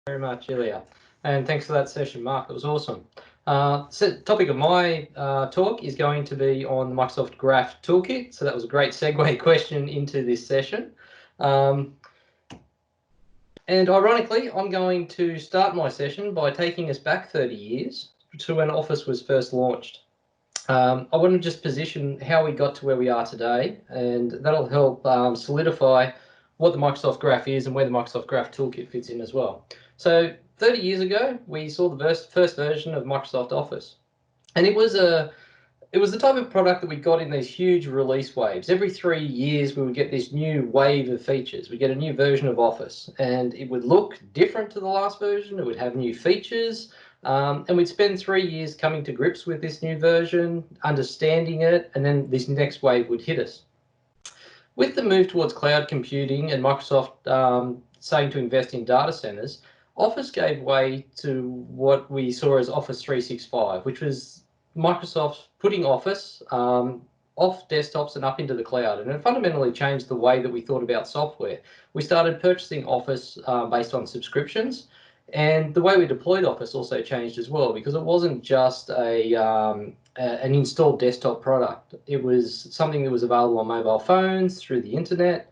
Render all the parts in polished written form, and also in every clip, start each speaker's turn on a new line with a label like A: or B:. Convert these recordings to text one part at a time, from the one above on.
A: Very much, Ilya. And thanks for that session, Mark. It was awesome. So the topic of my talk is going to be on the Microsoft Graph Toolkit. So that was a great segue question into this session. And ironically, I'm going to start my session by taking us back 30 years to when Office was first launched. I want to just position how we got to where we are today, and that'll help solidify what the Microsoft Graph is and where the Microsoft Graph Toolkit fits in as well. So 30 years ago, we saw the first version of Microsoft Office, and it was the type of product that we got in these huge release waves. Every 3 years, we would get this new wave of features. We get a new version of Office, and it would look different to the last version. It would have new features, and we'd spend 3 years coming to grips with this new version, understanding it, and then this next wave would hit us. With the move towards cloud computing and Microsoft saying to invest in data centers, Office gave way to what we saw as Office 365, which was Microsoft putting Office off desktops and up into the cloud. And it fundamentally changed the way that we thought about software. We started purchasing Office based on subscriptions, and the way we deployed Office also changed as well, because it wasn't just an installed desktop product. It was something that was available on mobile phones, through the internet,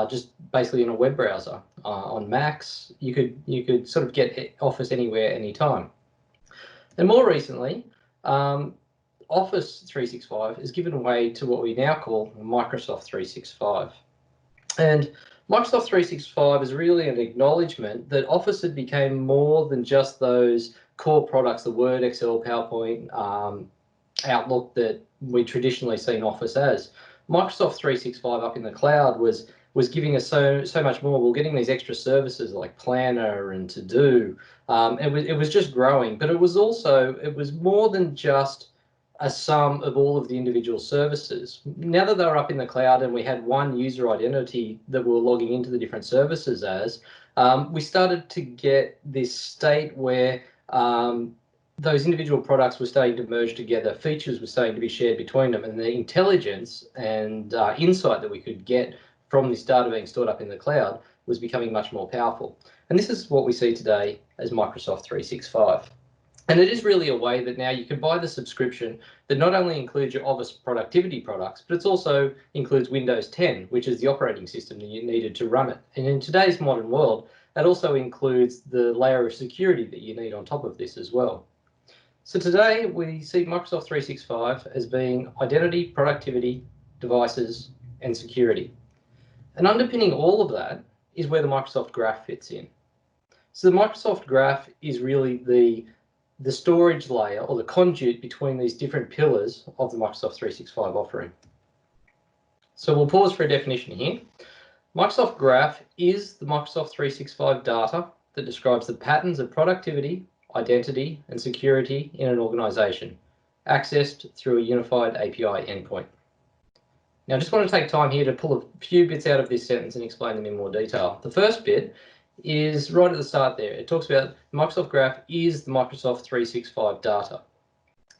A: just basically in a web browser. On Macs, you could sort of get Office anywhere, anytime. And more recently, Office 365 has given way to what we now call Microsoft 365. And Microsoft 365 is really an acknowledgement that Office had become more than just those core products, the Word, Excel, PowerPoint, Outlook that we traditionally seen Office as. Microsoft 365 up in the cloud was giving us so much more. We're getting these extra services like Planner and To Do. It was just growing, but it was more than just a sum of all of the individual services. Now that they're up in the cloud and we had one user identity that we were logging into the different services as, we started to get this state where those individual products were starting to merge together, features were starting to be shared between them, and the intelligence and insight that we could get from this data being stored up in the cloud was becoming much more powerful. And this is what we see today as Microsoft 365. And it is really a way that now you can buy the subscription that not only includes your Office productivity products, but it also includes Windows 10, which is the operating system that you needed to run it. And in today's modern world, that also includes the layer of security that you need on top of this as well. So today we see Microsoft 365 as being identity, productivity, devices, and security. And underpinning all of that is where the Microsoft Graph fits in. So the Microsoft Graph is really the storage layer or the conduit between these different pillars of the Microsoft 365 offering. So we'll pause for a definition here. Microsoft Graph is the Microsoft 365 data that describes the patterns of productivity, identity, and security in an organization, accessed through a unified API endpoint. Now, I just want to take time here to pull a few bits out of this sentence and explain them in more detail. The first bit is right at the start there. It talks about Microsoft Graph is the Microsoft 365 data.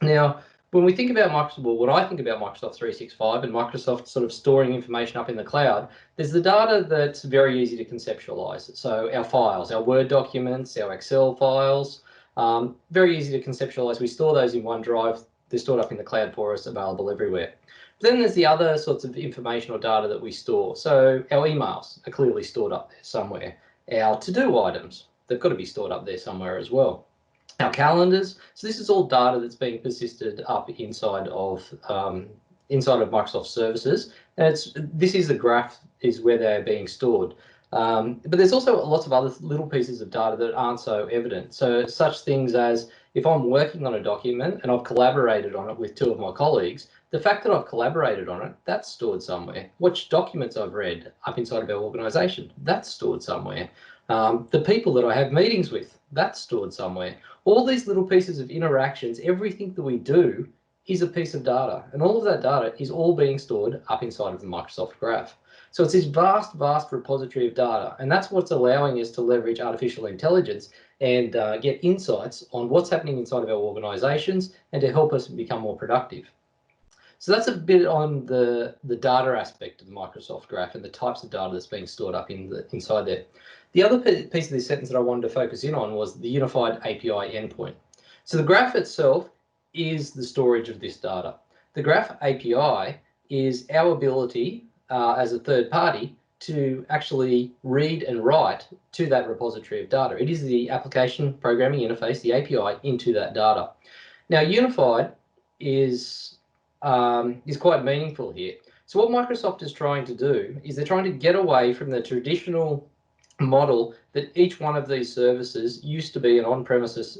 A: Now, when we think about Microsoft, well, when I think about Microsoft 365 and Microsoft sort of storing information up in the cloud, there's the data that's very easy to conceptualize. So our files, our Word documents, our Excel files, very easy to conceptualize. We store those in OneDrive. They're stored up in the cloud for us, available everywhere. Then there's the other sorts of information or data that we store. So our emails are clearly stored up there somewhere. Our to-do items, they've got to be stored up there somewhere as well. Our calendars, so this is all data that's being persisted up inside of Microsoft services. And this is the graph, is where they're being stored. But there's also lots of other little pieces of data that aren't so evident. So such things as if I'm working on a document and I've collaborated on it with two of my colleagues, the fact that I've collaborated on it, that's stored somewhere. Which documents I've read up inside of our organization, that's stored somewhere. The people that I have meetings with, that's stored somewhere. All these little pieces of interactions, everything that we do is a piece of data. And all of that data is all being stored up inside of the Microsoft Graph. So it's this vast, vast repository of data. And that's what's allowing us to leverage artificial intelligence and get insights on what's happening inside of our organizations and to help us become more productive. So that's a bit on the data aspect of the Microsoft Graph and the types of data that's being stored up inside there. The other piece of this sentence that I wanted to focus in on was the unified API endpoint. So the graph itself is the storage of this data. The graph API is our ability as a third party to actually read and write to that repository of data. It is the application programming interface, the API, into that data. Now, unified is quite meaningful here. So what Microsoft is trying to do is they're trying to get away from the traditional model that each one of these services used to be an on-premises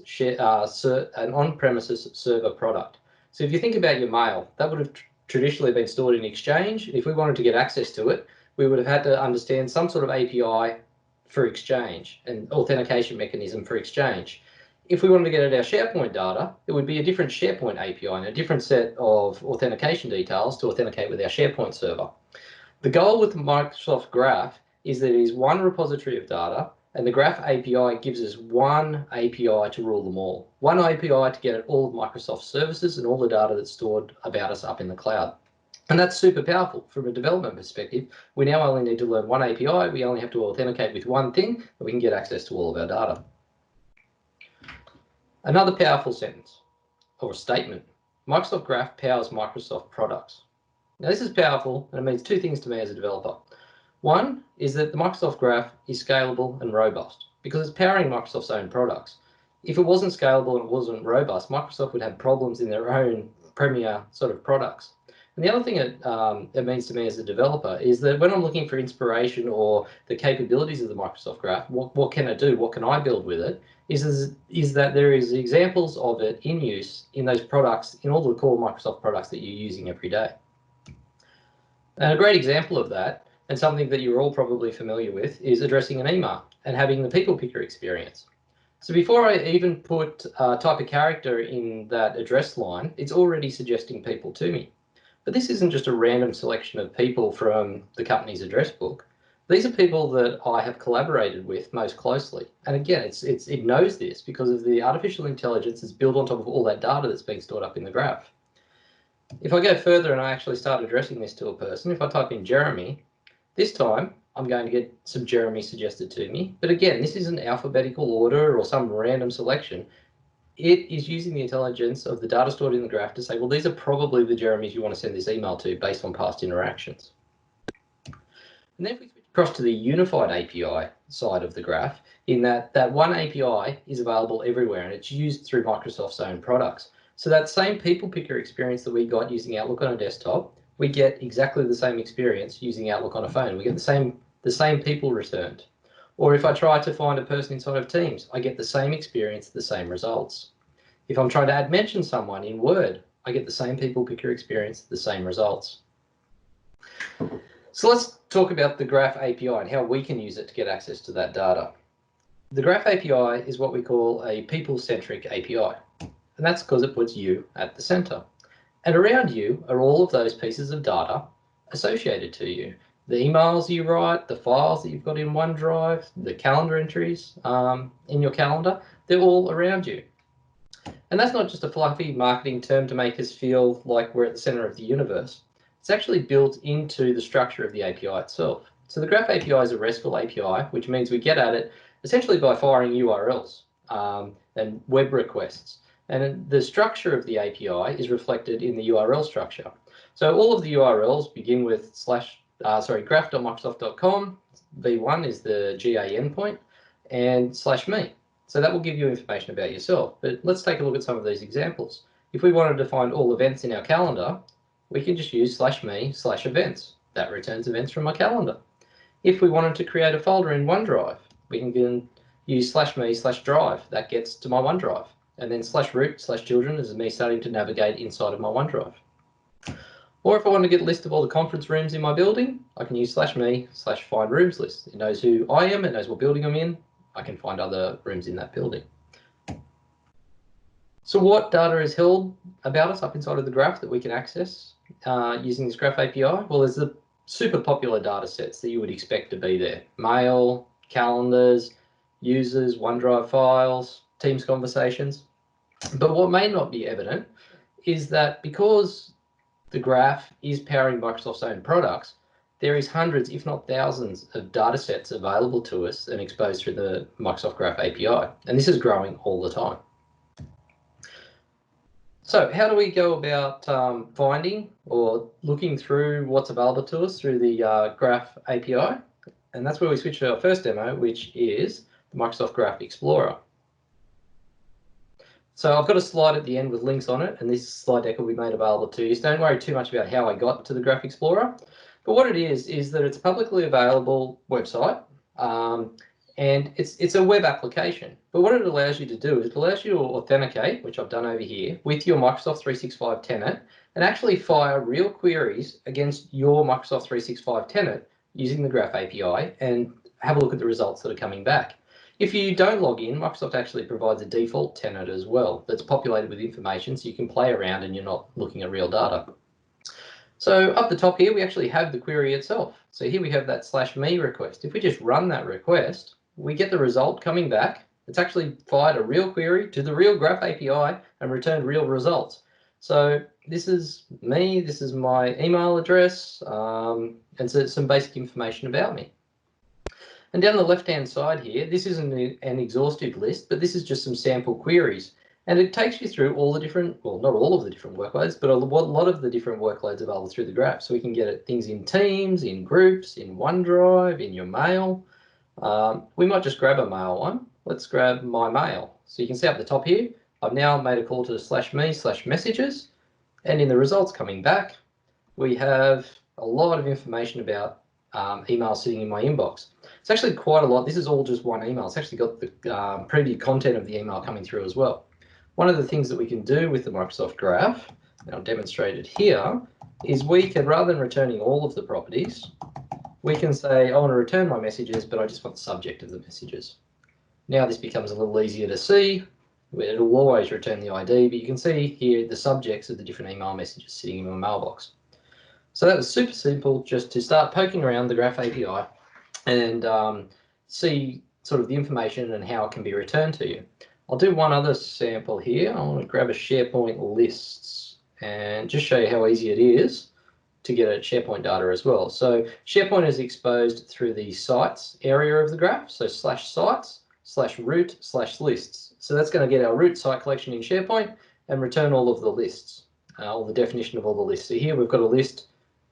A: server product. So if you think about your mail, that would have traditionally been stored in Exchange. If we wanted to get access to it, we would have had to understand some sort of API for Exchange and authentication mechanism for Exchange. If we wanted to get at our SharePoint data, it would be a different SharePoint API and a different set of authentication details to authenticate with our SharePoint server. The goal with Microsoft Graph is that it is one repository of data, and the Graph API gives us one API to rule them all. One API to get at all of Microsoft's services and all the data that's stored about us up in the cloud. And that's super powerful from a development perspective. We now only need to learn one API. We only have to authenticate with one thing, and we can get access to all of our data. Another powerful sentence or a statement: Microsoft Graph powers Microsoft products. Now this is powerful, and it means two things to me as a developer. One is that the Microsoft Graph is scalable and robust because it's powering Microsoft's own products. If it wasn't scalable and it wasn't robust, Microsoft would have problems in their own premier sort of products. And the other thing it means to me as a developer is that when I'm looking for inspiration or the capabilities of the Microsoft Graph, what can it do? What can I build with it? Is that there is examples of it in use in those products, in all the core Microsoft products that you're using every day. And a great example of that, and something that you're all probably familiar with, is addressing an email and having the people picker experience. So before I even put type a character in that address line, it's already suggesting people to me. But this isn't just a random selection of people from the company's address book. These are people that I have collaborated with most closely. And again, it knows this because of the artificial intelligence that's built on top of all that data that's being stored up in the graph. If I go further and I actually start addressing this to a person, if I type in Jeremy, this time I'm going to get some Jeremy suggested to me. But again, this isn't alphabetical order or some random selection. It is using the intelligence of the data stored in the graph to say, well, these are probably the Jeremys you want to send this email to based on past interactions. And then if we switch across to the unified API side of the graph, in that one API is available everywhere and it's used through Microsoft's own products. So that same people picker experience that we got using Outlook on a desktop, we get exactly the same experience using Outlook on a phone. We get the same people returned. Or if I try to find a person inside of Teams, I get the same experience, the same results. If I'm trying to mention someone in Word, I get the same people picker experience, the same results. So let's talk about the Graph API and how we can use it to get access to that data. The Graph API is what we call a people-centric API, and that's because it puts you at the center. And around you are all of those pieces of data associated to you. The emails you write, the files that you've got in OneDrive, the calendar entries in your calendar, they're all around you. And that's not just a fluffy marketing term to make us feel like we're at the center of the universe. It's actually built into the structure of the API itself. So the Graph API is a RESTful API, which means we get at it essentially by firing URLs and web requests. And the structure of the API is reflected in the URL structure. So all of the URLs begin with graph.microsoft.com, v1 is the GA endpoint, and /me. So that will give you information about yourself. But let's take a look at some of these examples. If we wanted to find all events in our calendar, we can just use /me/events. That returns events from my calendar. If we wanted to create a folder in OneDrive, we can use /me/drive. That gets to my OneDrive. And then /root/children is me starting to navigate inside of my OneDrive. Or if I want to get a list of all the conference rooms in my building, I can use /me/find rooms list. It knows who I am, it knows what building I'm in. I can find other rooms in that building. So what data is held about us up inside of the graph that we can access using this Graph API? Well, there's the super popular data sets that you would expect to be there. Mail, calendars, users, OneDrive files, Teams conversations. But what may not be evident is that because the graph is powering Microsoft's own products, there is hundreds, if not thousands, of data sets available to us and exposed through the Microsoft Graph API. And this is growing all the time. So how do we go about finding or looking through what's available to us through the Graph API? And that's where we switch to our first demo, which is the Microsoft Graph Explorer. So I've got a slide at the end with links on it, and this slide deck will be made available to you. So don't worry too much about how I got to the Graph Explorer. But what it is that it's a publicly available website, and it's a web application. But what it allows you to do is it allows you to authenticate, which I've done over here, with your Microsoft 365 tenant, and actually fire real queries against your Microsoft 365 tenant using the Graph API and have a look at the results that are coming back. If you don't log in, Microsoft actually provides a default tenant as well that's populated with information, so you can play around and you're not looking at real data. So up the top here, we actually have the query itself. So here we have that /me request. If we just run that request, we get the result coming back. It's actually fired a real query to the real Graph API and returned real results. So this is me, this is my email address, and so some basic information about me. And down the left-hand side here, this isn't an exhaustive list, but this is just some sample queries. And it takes you through all the different, well, not all of the different workloads, but a lot of the different workloads available through the graph. So we can get at things in Teams, in Groups, in OneDrive, in your mail. We might just grab a mail one. Let's grab my mail. So you can see up the top here, I've now made a call to /me/messages. And in the results coming back, we have a lot of information about emails sitting in my inbox. It's actually quite a lot. This is all just one email. It's actually got the preview content of the email coming through as well. One of the things that we can do with the Microsoft Graph, and I'll demonstrate it here, is we can, rather than returning all of the properties, we can say, I want to return my messages, but I just want the subject of the messages. Now this becomes a little easier to see. It will always return the ID, but you can see here the subjects of the different email messages sitting in my mailbox. So that was super simple, just to start poking around the Graph API and see sort of the information and how it can be returned to you. I'll do one other sample here. I want to grab a SharePoint lists and just show you how easy it is to get at SharePoint data as well. So SharePoint is exposed through the sites area of the graph, so /sites/root/lists. So that's going to get our root site collection in SharePoint and return all of the lists, all the definition of all the lists. So here we've got a list.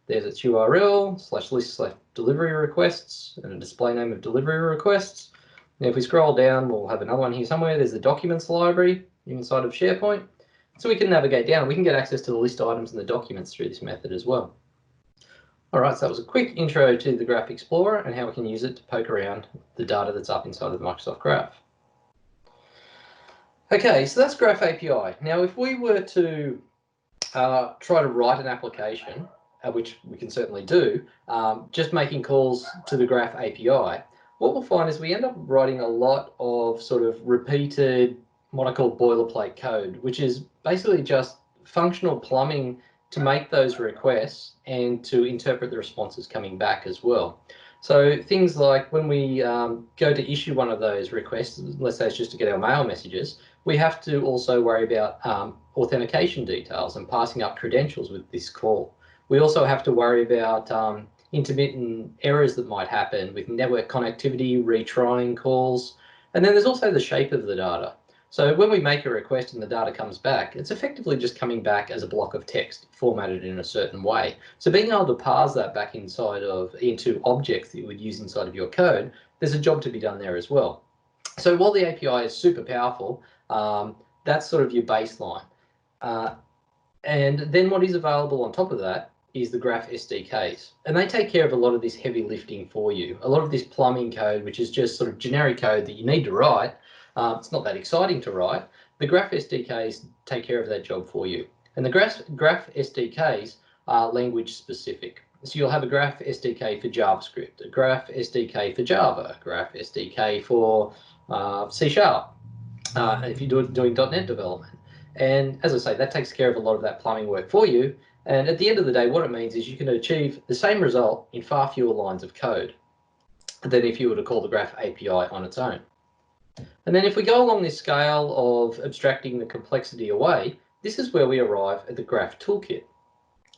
A: There's its URL /list/delivery requests and a display name of delivery requests. Now if we scroll down, we'll have another one here somewhere. There's the documents library inside of SharePoint. So we can navigate down. We can get access to the list items and the documents through this method as well. All right, so that was a quick intro to the Graph Explorer and how we can use it to poke around the data that's up inside of the Microsoft Graph. Okay, so that's Graph API. Now if we were to try to write an application, which we can certainly do, just making calls to the Graph API, what we'll find is we end up writing a lot of sort of repeated, what I call boilerplate code, which is basically just functional plumbing to make those requests and to interpret the responses coming back as well. So things like when we go to issue one of those requests, let's say it's just to get our mail messages, we have to also worry about authentication details and passing up credentials with this call. We also have to worry about intermittent errors that might happen with network connectivity, retrying calls. And then there's also the shape of the data. So when we make a request and the data comes back, it's effectively just coming back as a block of text formatted in a certain way. So being able to parse that back into objects that you would use inside of your code, there's a job to be done there as well. So while the API is super powerful, that's sort of your baseline. And then what is available on top of that is the Graph SDKs. And they take care of a lot of this heavy lifting for you. A lot of this plumbing code, which is just sort of generic code that you need to write. It's not that exciting to write. The Graph SDKs take care of that job for you. And the Graph SDKs are language specific. So you'll have a Graph SDK for JavaScript, a Graph SDK for Java, a Graph SDK for C# if you're doing .NET development. And as I say, that takes care of a lot of that plumbing work for you. And at the end of the day, what it means is you can achieve the same result in far fewer lines of code than if you were to call the Graph API on its own. And then if we go along this scale of abstracting the complexity away, this is where we arrive at the Graph Toolkit.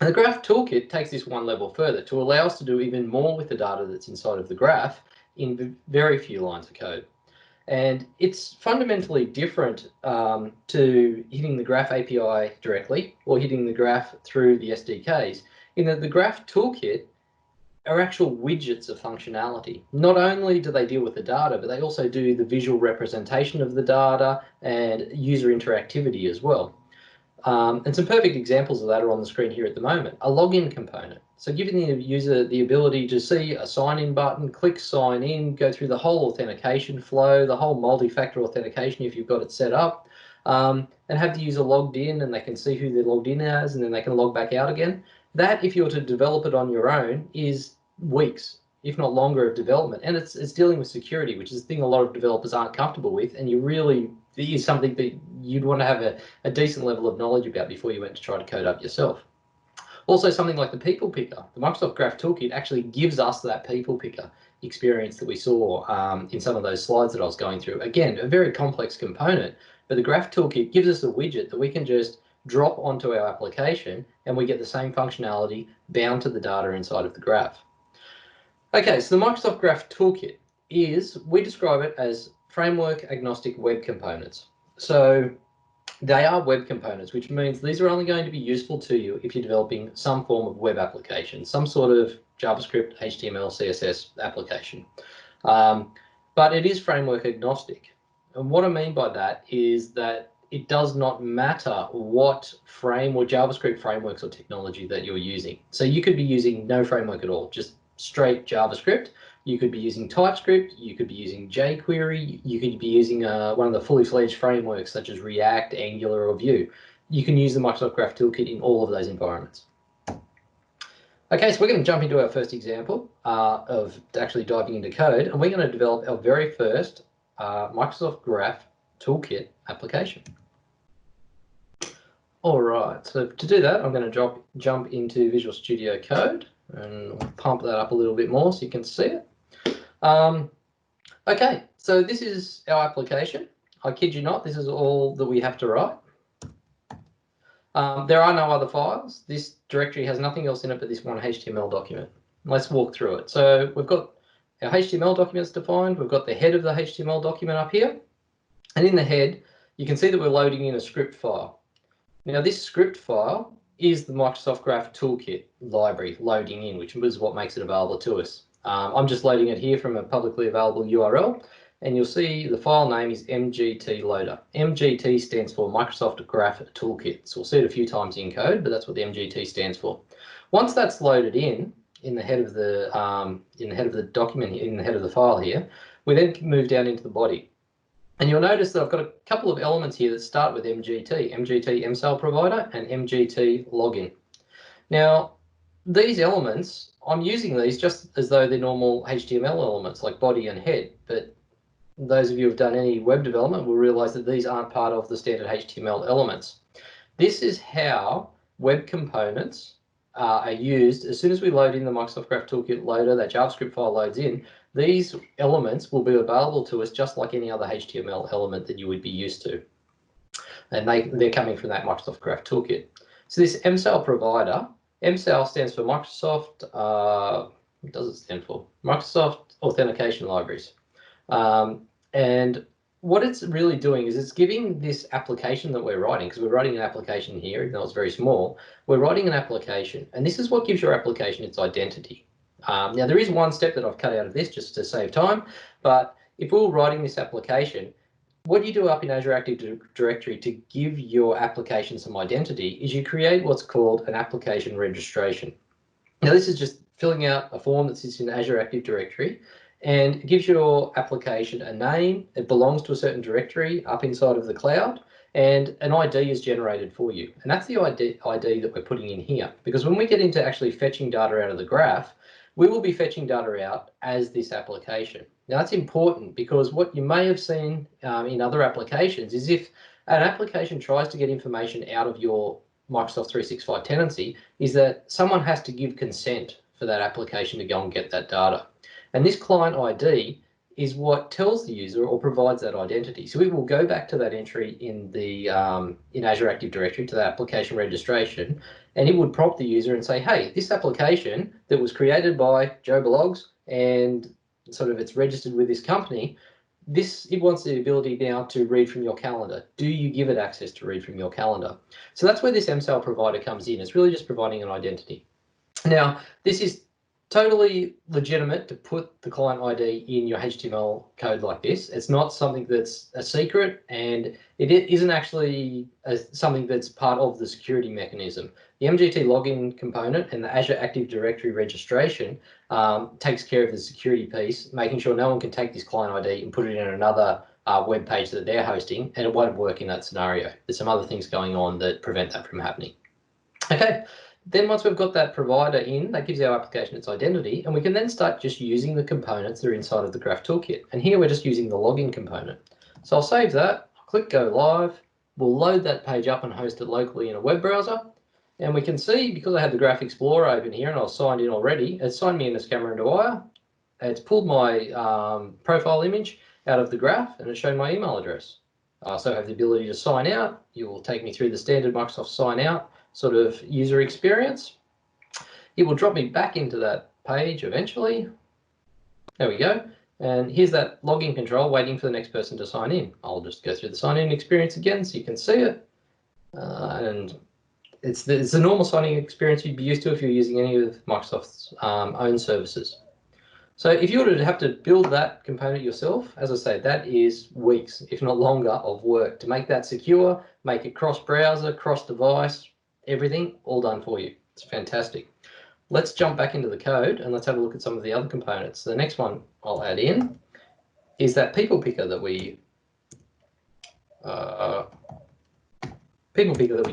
A: And the Graph Toolkit takes this one level further to allow us to do even more with the data that's inside of the graph in very few lines of code. And it's fundamentally different to hitting the Graph API directly or hitting the graph through the SDKs, in that the Graph Toolkit are actual widgets of functionality. Not only do they deal with the data, but they also do the visual representation of the data and user interactivity as well. And some perfect examples of that are on the screen here at the moment. A login component. So giving the user the ability to see a sign-in button, click sign in, go through the whole authentication flow, the whole multi-factor authentication if you've got it set up, and have the user logged in and they can see who they're logged in as, and then they can log back out again. That, if you were to develop it on your own, is weeks, if not longer, of development. And it's dealing with security, which is a thing a lot of developers aren't comfortable with, and you really, it is something that you'd want to have a decent level of knowledge about before you went to try to code up yourself. Also, something like the people picker. The Microsoft Graph Toolkit actually gives us that people picker experience that we saw in some of those slides that I was going through. Again, a very complex component, but the Graph Toolkit gives us a widget that we can just drop onto our application and we get the same functionality bound to the data inside of the graph. Okay, so the Microsoft Graph Toolkit we describe it as framework agnostic web components. So they are web components, which means these are only going to be useful to you if you're developing some form of web application, some sort of JavaScript, HTML, CSS application. But it is framework agnostic. And what I mean by that is that it does not matter what JavaScript frameworks or technology that you're using. So you could be using no framework at all, just straight JavaScript. You could be using TypeScript, you could be using jQuery, you could be using one of the fully fledged frameworks such as React, Angular, or Vue. You can use the Microsoft Graph Toolkit in all of those environments. Okay, so we're going to jump into our first example of actually diving into code, and we're going to develop our very first Microsoft Graph Toolkit application. All right, so to do that, I'm going to jump into Visual Studio Code and pump that up a little bit more so you can see it. Okay, so this is our application. I kid you not, this is all that we have to write. There are no other files. This directory has nothing else in it but this one HTML document. Let's walk through it. So we've got our HTML documents defined. We've got the head of the HTML document up here. And in the head, you can see that we're loading in a script file. Now, this script file is the Microsoft Graph Toolkit library loading in, which is what makes it available to us. I'm just loading it here from a publicly available URL, and you'll see the file name is mgt-loader. MGT stands for Microsoft Graph Toolkit. So we'll see it a few times in code, but that's what the MGT stands for. Once that's loaded in the head of the document, in the head of the file here, we then move down into the body. And you'll notice that I've got a couple of elements here that start with MGT MSAL provider and MGT login. Now, these elements, I'm using these just as though they're normal HTML elements like body and head, but those of you who've done any web development will realize that these aren't part of the standard HTML elements. This is how web components are used. As soon as we load in the Microsoft Graph Toolkit loader, that JavaScript file loads in, these elements will be available to us just like any other HTML element that you would be used to. And they're coming from that Microsoft Graph Toolkit. So this MSAL provider, MSAL stands for Microsoft, what does it stand for? Microsoft Authentication Libraries. And what it's really doing is it's giving this application that we're writing, because we're writing an application here, even though it's very small, we're writing an application, and this is what gives your application its identity. Now, there is one step that I've cut out of this just to save time, but if we were writing this application, what you do up in Azure Active Directory to give your application some identity is you create what's called an application registration. Now, this is just filling out a form that sits in Azure Active Directory, and it gives your application a name. It belongs to a certain directory up inside of the cloud, and an ID is generated for you. And that's the ID that we're putting in here, because when we get into actually fetching data out of the graph, we will be fetching data out as this application. Now, that's important because what you may have seen in other applications is if an application tries to get information out of your Microsoft 365 tenancy, is that someone has to give consent for that application to go and get that data. And this client ID is what tells the user or provides that identity. So it will go back to that entry in the in Azure Active Directory to the application registration, and it would prompt the user and say, hey, this application that was created by Joe Blogs and sort of it's registered with this company, it wants the ability now to read from your calendar. Do you give it access to read from your calendar? So that's where this MSAL provider comes in. It's really just providing an identity. Now, this is totally legitimate to put the client ID in your HTML code like this. It's not something that's a secret, and it isn't actually something that's part of the security mechanism. The MGT login component and the Azure Active Directory registration takes care of the security piece, making sure no one can take this client ID and put it in another web page that they're hosting, and it won't work in that scenario. There's some other things going on that prevent that from happening. Okay. Then once we've got that provider in, that gives our application its identity, and we can then start just using the components that are inside of the Graph Toolkit. And here we're just using the login component. So I'll save that, click Go Live, we'll load that page up and host it locally in a web browser. And we can see, because I had the Graph Explorer open here and I was signed in already, it's signed me in as Cameron Dwyer. It's pulled my profile image out of the graph and it's shown my email address. So I have the ability to sign out. You will take me through the standard Microsoft sign out sort of user experience. It will drop me back into that page eventually. There we go. And here's that login control waiting for the next person to sign in. I'll just go through the sign in experience again so you can see it. And it's the normal signing experience you'd be used to if you're using any of Microsoft's own services. So if you were to have to build that component yourself, as I say, that is weeks, if not longer, of work to make that secure, make it cross-browser, cross-device, everything all done for you. It's fantastic. Let's jump back into the code and let's have a look at some of the other components. The next one I'll add in is that people picker that we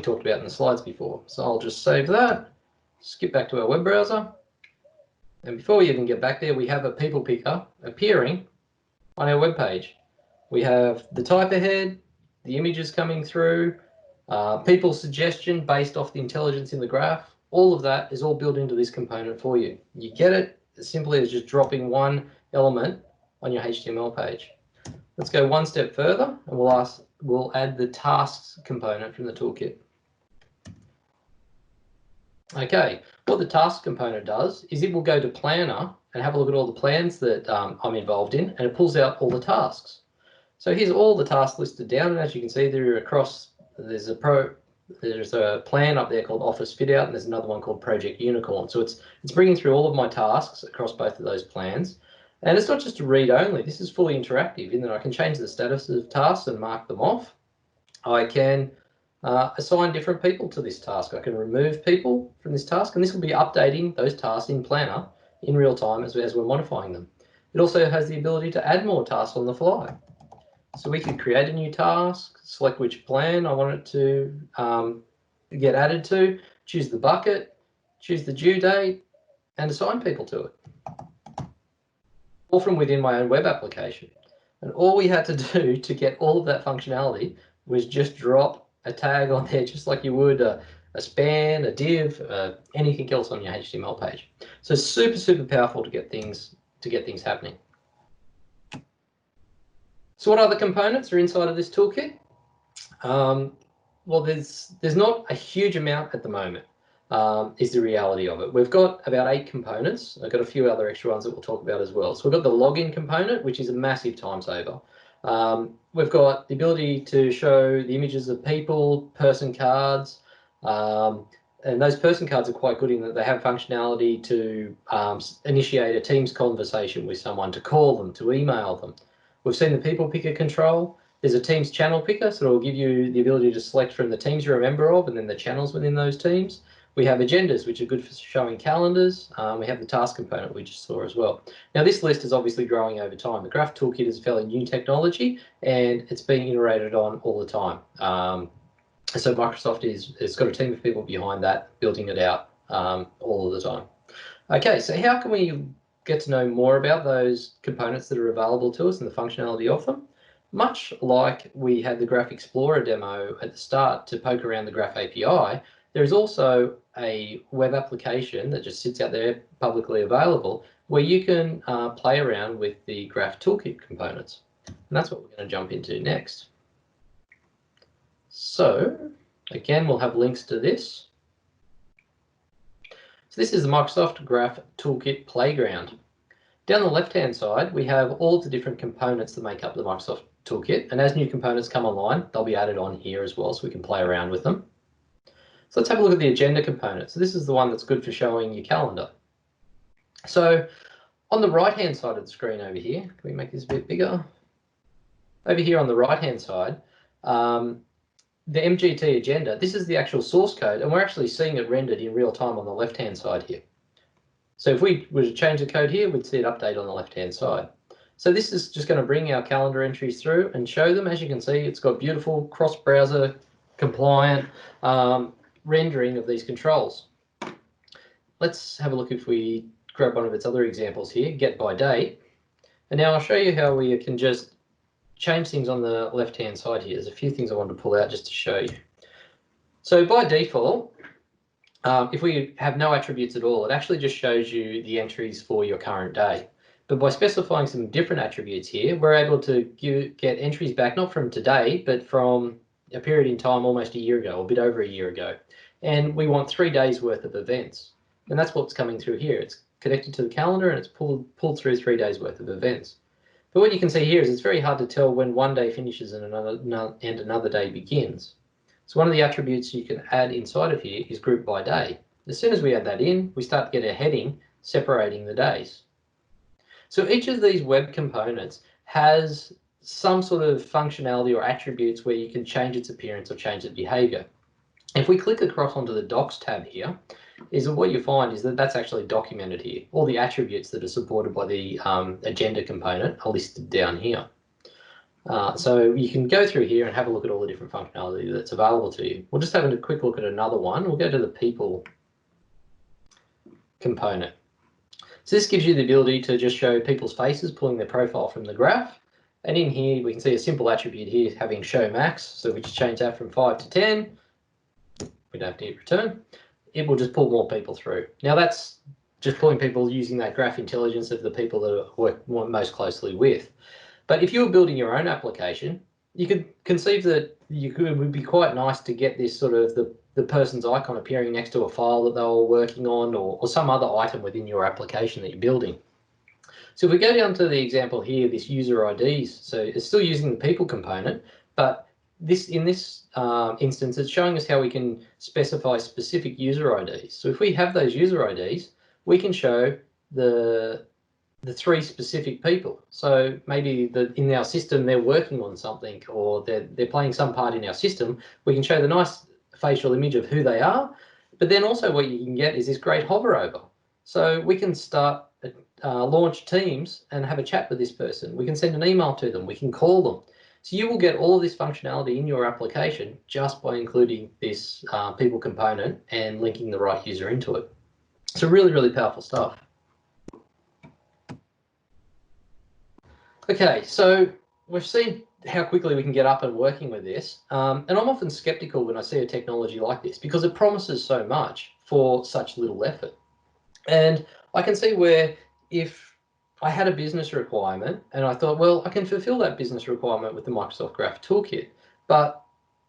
A: talked about in the slides before. So I'll just save that, skip back to our web browser, and before we even get back there, we have a people picker appearing on our web page. We have the type ahead, the images coming through, people suggestion based off the intelligence in the graph. All of that is all built into this component for you. You get it as simply as just dropping one element on your HTML page. Let's go one step further and we'll add the tasks component from the toolkit. Okay, what the task component does is it will go to Planner and have a look at all the plans that I'm involved in, and it pulls out all the tasks. So here's all the tasks listed down, and as you can see, they're across. There's a plan up there called Office Fit Out, and there's another one called Project Unicorn. So it's bringing through all of my tasks across both of those plans. And it's not just a read only. This is fully interactive in that I can change the status of tasks and mark them off. I can assign different people to this task. I can remove people from this task, and this will be updating those tasks in Planner in real time as we're modifying them. It also has the ability to add more tasks on the fly. So we could create a new task, select which plan I want it to get added to, choose the bucket, choose the due date, and assign people to it. All from within my own web application. And all we had to do to get all of that functionality was just drop a tag on there, just like you would a span, a div, anything else on your HTML page. So super, super powerful to get things happening. So what other components are inside of this toolkit? Well, there's not a huge amount at the moment, is the reality of it. We've got about 8 components. I've got a few other extra ones that we'll talk about as well. So we've got the login component, which is a massive time saver. We've got the ability to show the images of people, person cards, and those person cards are quite good in that they have functionality to initiate a Teams conversation with someone, to call them, to email them. We've seen the people picker control. There's a Teams channel picker, so it'll give you the ability to select from the teams you're a member of and then the channels within those teams. We have agendas, which are good for showing calendars. We have the task component we just saw as well. Now, this list is obviously growing over time. The Graph Toolkit is a fairly new technology and it's being iterated on all the time. So Microsoft has got a team of people behind that, building it out all of the time. Okay, so how can we get to know more about those components that are available to us and the functionality of them? Much like we had the Graph Explorer demo at the start to poke around the Graph API, there is also a web application that just sits out there publicly available where you can play around with the Graph Toolkit components. And that's what we're going to jump into next. So again, we'll have links to this. So this is the Microsoft Graph Toolkit Playground. Down the left-hand side, we have all the different components that make up the Microsoft Toolkit. And as new components come online, they'll be added on here as well, so we can play around with them. So let's have a look at the agenda component. So this is the one that's good for showing your calendar. So on the right-hand side of the screen over here, can we make this a bit bigger? Over here on the right-hand side, the MGT agenda, this is the actual source code, and we're actually seeing it rendered in real time on the left-hand side here. So if we were to change the code here, we'd see it update on the left-hand side. So this is just going to bring our calendar entries through and show them. As you can see, it's got beautiful cross-browser compliant rendering of these controls. Let's have a look if we grab one of its other examples here, get by date. And now I'll show you how we can just change things on the left-hand side here. There's a few things I wanted to pull out just to show you. So by default, if we have no attributes at all, it actually just shows you the entries for your current day. But by specifying some different attributes here, we're able to get entries back, not from today, but from a period in time almost a year ago, or a bit over a year ago. And we want 3 days worth of events. And that's what's coming through here. It's connected to the calendar and it's pulled through 3 days worth of events. But what you can see here is it's very hard to tell when one day finishes and another day begins. So one of the attributes you can add inside of here is group by day. As soon as we add that in, we start to get a heading separating the days. So each of these web components has some sort of functionality or attributes where you can change its appearance or change its behavior. If we click across onto the Docs tab here, what you find is that that's actually documented here. All the attributes that are supported by the agenda component are listed down here. So you can go through here and have a look at all the different functionality that's available to you. We'll just have a quick look at another one. We'll go to the people component. So this gives you the ability to just show people's faces, pulling their profile from the graph. And in here, we can see a simple attribute here having show max. So we just change that from 5 to 10. We don't have to hit return. It will just pull more people through. Now that's just pulling people using that graph intelligence of the people that I work most closely with. But if you were building your own application, you could conceive that it would be quite nice to get this sort of the person's icon appearing next to a file that they were working on or some other item within your application that you're building. So if we go down to the example here, this user IDs, so it's still using the people component, but in this instance, it's showing us how we can specify specific user IDs. So if we have those user IDs, we can show the 3 specific people. So maybe in our system they're working on something or they're playing some part in our system. We can show the nice facial image of who they are, but then also what you can get is this great hover over. So we can start launch Teams and have a chat with this person. We can send an email to them. We can call them. So you will get all of this functionality in your application just by including this people component and linking the right user into it. So really, really powerful stuff. Okay, so we've seen how quickly we can get up and working with this. And I'm often skeptical when I see a technology like this because it promises so much for such little effort. And I can see where if I had a business requirement and I thought, well, I can fulfill that business requirement with the Microsoft Graph Toolkit. But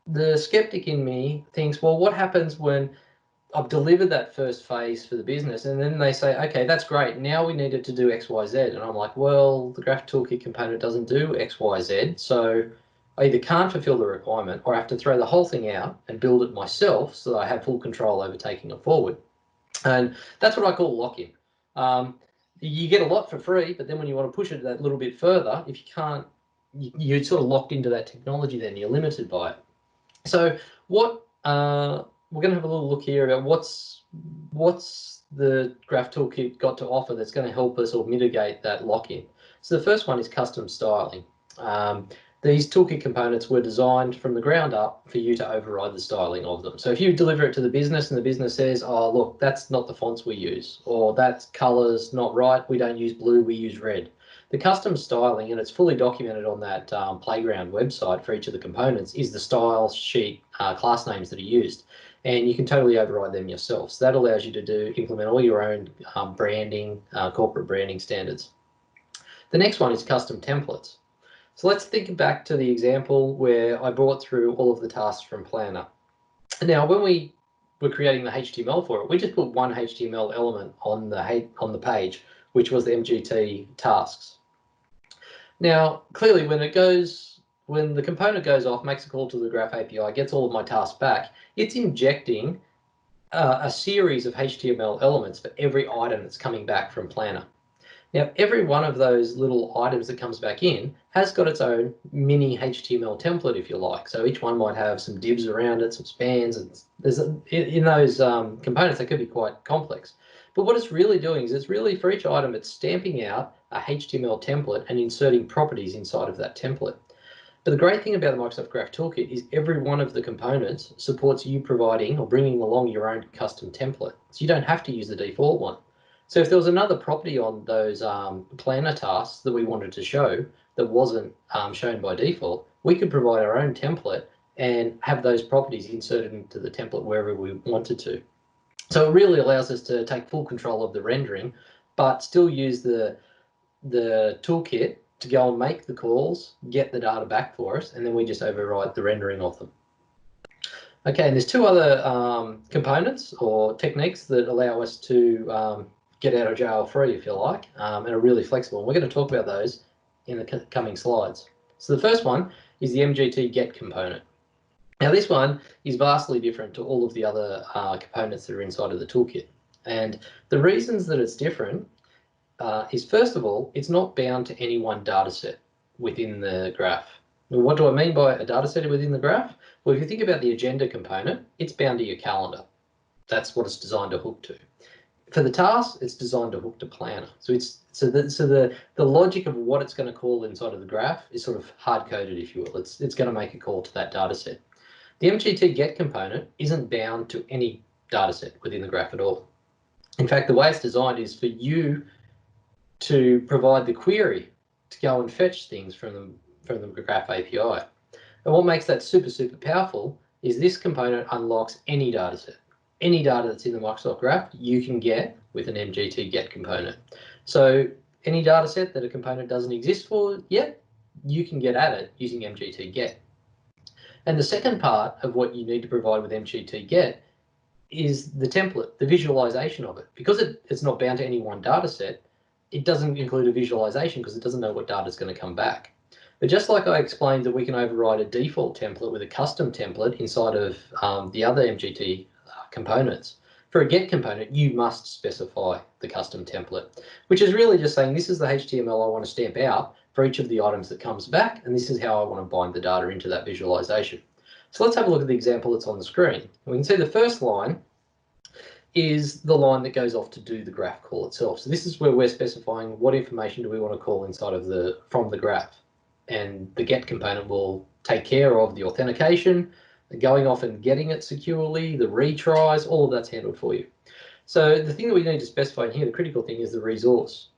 A: the skeptic in me thinks, well, what happens when I've delivered that first phase for the business and then they say, okay, that's great. Now we need it to do X, Y, Z. And I'm like, well, the Graph Toolkit component doesn't do X, Y, Z. So I either can't fulfill the requirement or I have to throw the whole thing out and build it myself so that I have full control over taking it forward. And that's what I call lock-in. You get a lot for free, but then when you want to push it that little bit further, if you can't, you're sort of locked into that technology then, you're limited by it. So what we're going to have a little look here about what's the Graph Toolkit got to offer that's going to help us or mitigate that lock-in. So the first one is custom styling. These toolkit components were designed from the ground up for you to override the styling of them. So if you deliver it to the business and the business says, oh, look, that's not the fonts we use, or that color's not right, we don't use blue, we use red. The custom styling, and it's fully documented on that Playground website for each of the components, is the style sheet class names that are used. and you can totally override them yourself. So that allows you to implement all your own branding, corporate branding standards. The next one is custom templates. So let's think back to the example where I brought through all of the tasks from Planner. Now, when we were creating the HTML for it, we just put one HTML element on the page, which was the MGT tasks. Now, clearly, when the component goes off, makes a call to the Graph API, gets all of my tasks back, it's injecting a series of HTML elements for every item that's coming back from Planner. Now, every one of those little items that comes back in has got its own mini HTML template, if you like. So each one might have some divs around it, some spans, and in those components, they could be quite complex. But what it's really doing is it's really, for each item, it's stamping out a HTML template and inserting properties inside of that template. But the great thing about the Microsoft Graph Toolkit is every one of the components supports you providing or bringing along your own custom template. So you don't have to use the default one. So if there was another property on those planner tasks that we wanted to show that wasn't shown by default, we could provide our own template and have those properties inserted into the template wherever we wanted to. So it really allows us to take full control of the rendering, but still use the toolkit to go and make the calls, get the data back for us, and then we just override the rendering of them. Okay, and there's two other components or techniques that allow us to get out of jail free, if you like, and are really flexible. And we're going to talk about those in the coming slides. So the first one is the mgt-get component. Now this one is vastly different to all of the other components that are inside of the toolkit. And the reasons that it's different is, first of all, it's not bound to any one data set within the graph. Now, what do I mean by a data set within the graph? Well, if you think about the agenda component, it's bound to your calendar. That's what it's designed to hook to. For the task, it's designed to hook to Planner. So the logic of what it's going to call inside of the graph is sort of hard-coded, if you will. It's going to make a call to that data set. The mgt-get component isn't bound to any data set within the graph at all. In fact, the way it's designed is for you to provide the query to go and fetch things from the Graph API. And what makes that super, super powerful is this component unlocks any data set. Any data that's in the Microsoft Graph, you can get with an mgt-get component. So any data set that a component doesn't exist for yet, you can get at it using mgt-get. And the second part of what you need to provide with mgt-get is the template, the visualization of it. Because it's not bound to any one data set, it doesn't include a visualization because it doesn't know what data is going to come back. But just like I explained that we can override a default template with a custom template inside of the other MGT components, for a get component, you must specify the custom template, which is really just saying this is the HTML I want to stamp out for each of the items that comes back, and this is how I want to bind the data into that visualization. So let's have a look at the example that's on the screen. We can see the first line is the line that goes off to do the graph call itself. So this is where we're specifying what information do we want to call inside of from the graph. And the get component will take care of the authentication, going off and getting it securely, the retries, all of that's handled for you. So the thing that we need to specify in here, the critical thing, is the resource.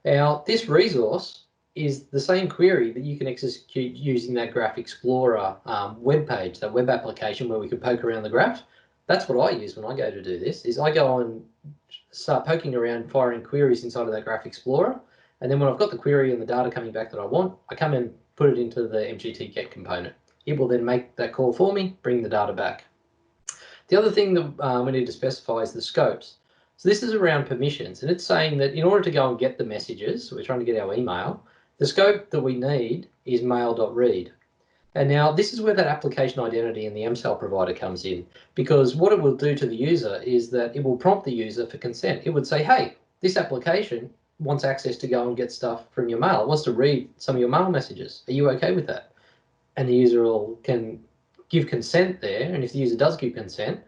A: Now, this resource is the same query that you can execute using that Graph Explorer web page, that web application where we can poke around the graph. That's what I use when I go to do this, is I go and start poking around, firing queries inside of that Graph Explorer. And then when I've got the query and the data coming back that I want, I come and put it into the mgt-get component. It will then make that call for me, bring the data back. The other thing that we need to specify is the scopes. So this is around permissions, and it's saying that in order to go and get the messages, so we're trying to get our email, the scope that we need is mail.read. And now this is where that application identity and the MSAL provider comes in, because what it will do to the user is that it will prompt the user for consent. It would say, hey, this application wants access to go and get stuff from your mail. It wants to read some of your mail messages. Are you okay with that? And the user can give consent there. And if the user does give consent,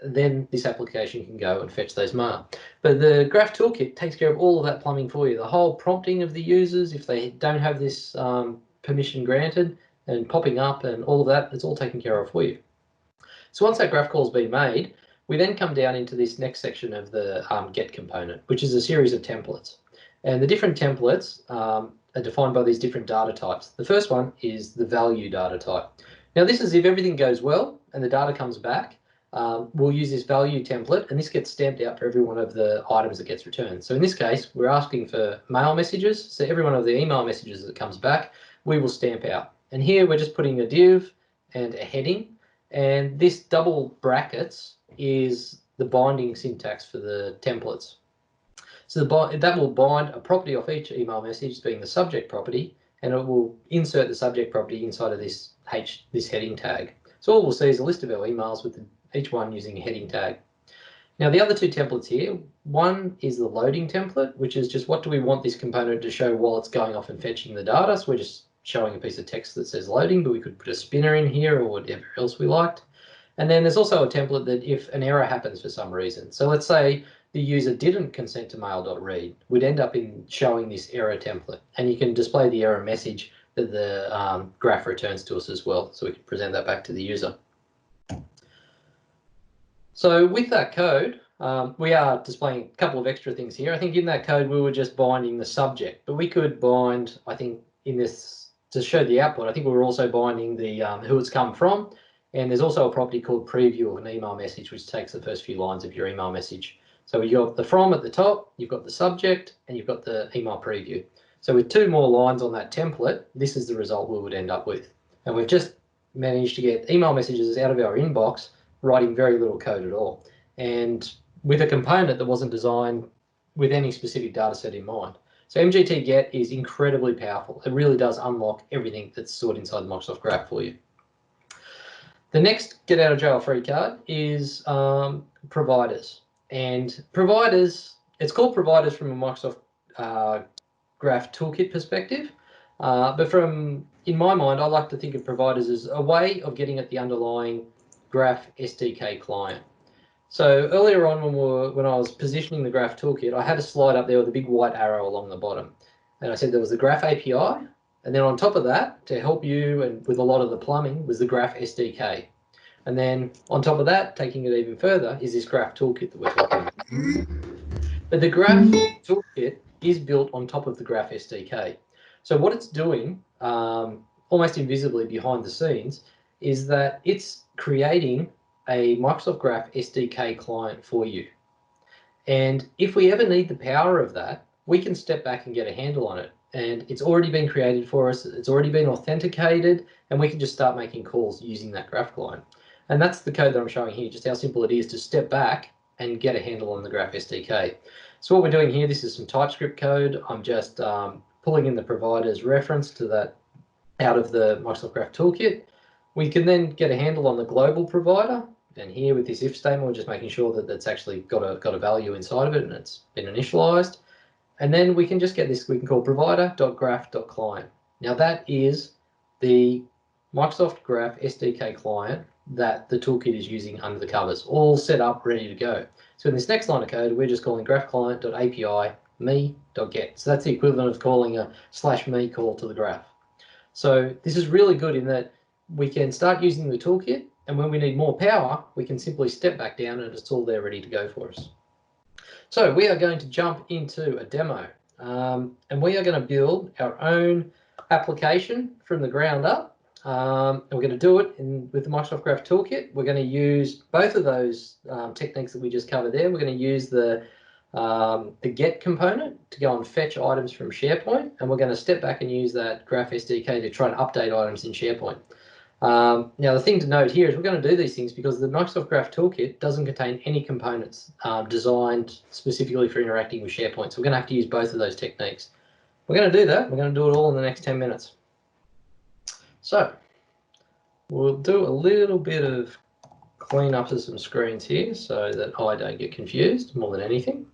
A: then this application can go and fetch those mail. But the Graph Toolkit takes care of all of that plumbing for you. The whole prompting of the users, if they don't have this permission granted, and popping up and all of that, it's all taken care of for you. So once that graph call's been made, we then come down into this next section of the get component, which is a series of templates. And the different templates are defined by these different data types. The first one is the value data type. Now this is if everything goes well and the data comes back, we'll use this value template, and this gets stamped out for every one of the items that gets returned. So in this case, we're asking for mail messages. So every one of the email messages that comes back, we will stamp out. And here we're just putting a div and a heading. And this double brackets is the binding syntax for the templates. So that will bind a property off each email message, being the subject property, and it will insert the subject property inside of this heading tag. So all we'll see is a list of our emails with each one using a heading tag. Now the other two templates here, one is the loading template, which is just what do we want this component to show while it's going off and fetching the data. So we're just showing a piece of text that says loading, but we could put a spinner in here or whatever else we liked. And then there's also a template that if an error happens for some reason. So let's say the user didn't consent to mail.read, we'd end up in showing this error template. And you can display the error message that the graph returns to us as well. So we can present that back to the user. So with that code, we are displaying a couple of extra things here. I think in that code, we were just binding the subject, but we could bind, I think in this, to show the output, I think we were also binding the who it's come from. And there's also a property called preview of an email message, which takes the first few lines of your email message. So you've got the from at the top, you've got the subject, and you've got the email preview. So with two more lines on that template, this is the result we would end up with. And we've just managed to get email messages out of our inbox, writing very little code at all. And with a component that wasn't designed with any specific data set in mind. So mgt-get is incredibly powerful. It really does unlock everything that's stored inside the Microsoft Graph for you. The next get out of jail free card is providers. And providers, it's called providers from a Microsoft Graph Toolkit perspective. But in my mind, I like to think of providers as a way of getting at the underlying Graph SDK client. So earlier on when I was positioning the Graph Toolkit, I had a slide up there with a big white arrow along the bottom. And I said there was the Graph API. And then on top of that, to help you and with a lot of the plumbing, was the Graph SDK. And then on top of that, taking it even further, is this Graph Toolkit that we're talking about. But the Graph Toolkit is built on top of the Graph SDK. So what it's doing, almost invisibly behind the scenes, is that it's creating a Microsoft Graph SDK client for you. And if we ever need the power of that, we can step back and get a handle on it. And it's already been created for us, it's already been authenticated, and we can just start making calls using that Graph client. And that's the code that I'm showing here, just how simple it is to step back and get a handle on the Graph SDK. So what we're doing here, this is some TypeScript code. I'm just pulling in the provider's reference to that out of the Microsoft Graph Toolkit. We can then get a handle on the global provider. And here with this if statement, we're just making sure that it's actually got a value inside of it and it's been initialized. And then we can just get this, we can call provider.graph.client. Now that is the Microsoft Graph SDK client that the toolkit is using under the covers, all set up, ready to go. So in this next line of code, we're just calling graphclient.api me.get. So that's the equivalent of calling a /me call to the graph. So this is really good in that we can start using the toolkit, and when we need more power, we can simply step back down and it's all there ready to go for us. So we are going to jump into a demo, and we are going to build our own application from the ground up. And we're going to do it with the Microsoft Graph Toolkit. We're going to use both of those techniques that we just covered there. We're going to use the get component to go and fetch items from SharePoint, and we're going to step back and use that Graph SDK to try and update items in SharePoint. Now the thing to note here is we're going to do these things because the Microsoft Graph Toolkit doesn't contain any components designed specifically for interacting with SharePoint, so we're going to have to use both of those techniques. We're going to do that. We're going to do it all in the next 10 minutes. So we'll do a little bit of clean up of some screens here so that I don't get confused more than anything.